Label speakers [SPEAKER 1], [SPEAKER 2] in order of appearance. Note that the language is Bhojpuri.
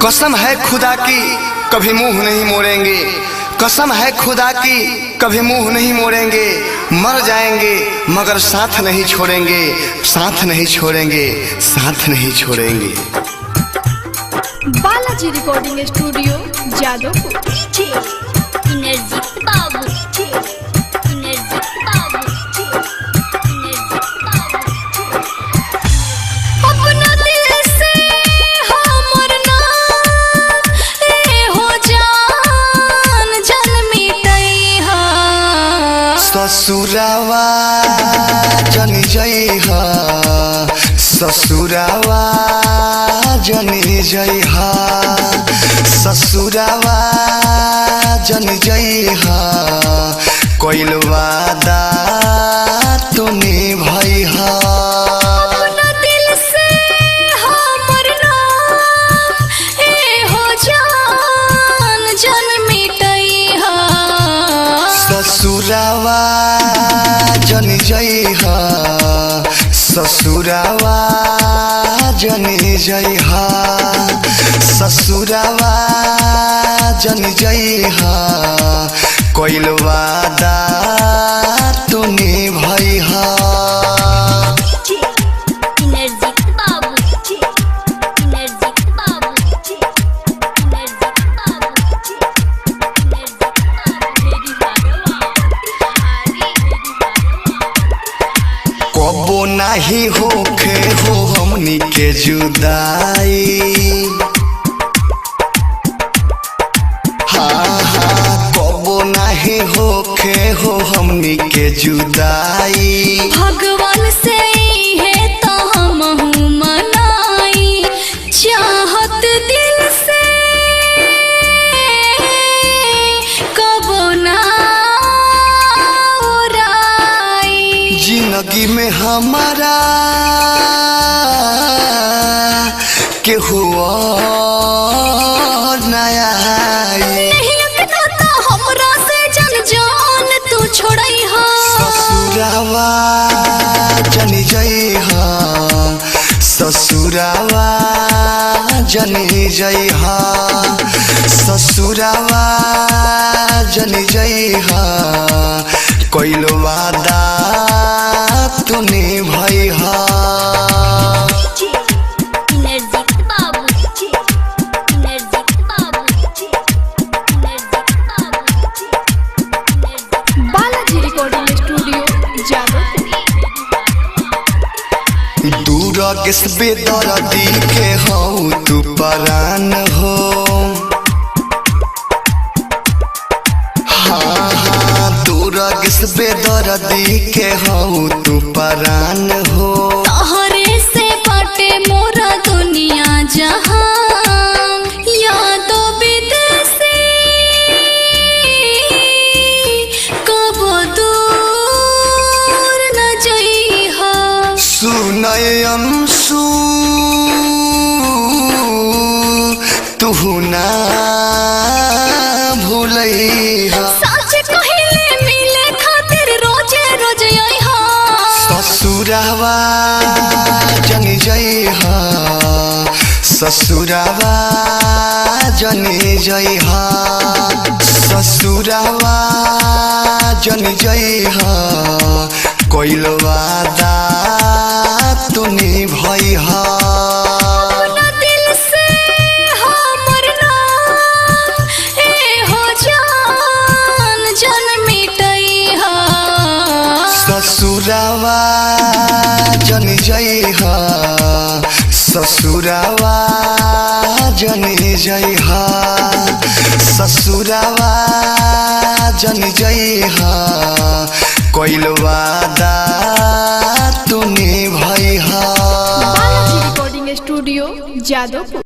[SPEAKER 1] कसम है खुदा की कभी मुंह नहीं मोड़ेंगे, कसम है खुदा की कभी मुंह नहीं मोड़ेंगे। मर जाएंगे मगर साथ नहीं छोड़ेंगे, साथ नहीं छोड़ेंगे, साथ नहीं छोड़ेंगे।
[SPEAKER 2] Balaji recording studio Jadavpur.
[SPEAKER 1] ससुरावा जन जई हा, ससुरावा जन जई हा, ससुरावा जन जई हा। कोइल वादा तू निभाई हा। ससुरावा जन जई हा, ससुरावा जन जई हा, ससुरावा जन जई हा। कोइल वादा तू निभाई हा। कबो नहीं होखे हो हमनी के जुदाई, हाँ हाँ कबो नहीं होखे हो हमनी के जुदाई।
[SPEAKER 2] भगवान से है तो हम मनाई, चाहत दिल से कबो ना उड़ाई।
[SPEAKER 1] जिंदगी में हमारा के हुआ नया
[SPEAKER 2] नहीं अकना तो हमरा से जन जान तू छोड़ई हा।
[SPEAKER 1] ससुरावा जन जई हा, ससुरावा जन जई हा, ससुरावा जन जई हा। कोइल वादा तू निभाई हा।
[SPEAKER 2] Balaji recording studio Jadavpur.
[SPEAKER 1] दूर किस बेदर्दी के हो तू परान हो, हाँ हाँ दूर किस बेदर्दी के हो तू परान हो।
[SPEAKER 2] तोहरे से बाटे मोरा दुनिया जहां, यादो विदेशी कबो दूर न जइहा।
[SPEAKER 1] सुनय अंशु तू ना भूलैहा।
[SPEAKER 2] सच कहिले मिले खातिर रोजे रोज आइहा।
[SPEAKER 1] ससुरावा जन जई हा, ससुरावा जन जई हा, ससुरावा जन जई हा। कोइल वादा तू निभाई हा।
[SPEAKER 2] अपना दिल से हमर नाम ए हो जान जन मिटई हा।
[SPEAKER 1] ससुरावा जन जई हा, ससुरावा जन जई हा, ससुरावा जन जई हा। कोइल वादा तू निभाई हा।
[SPEAKER 2] Balaji recording studio Jadavpur.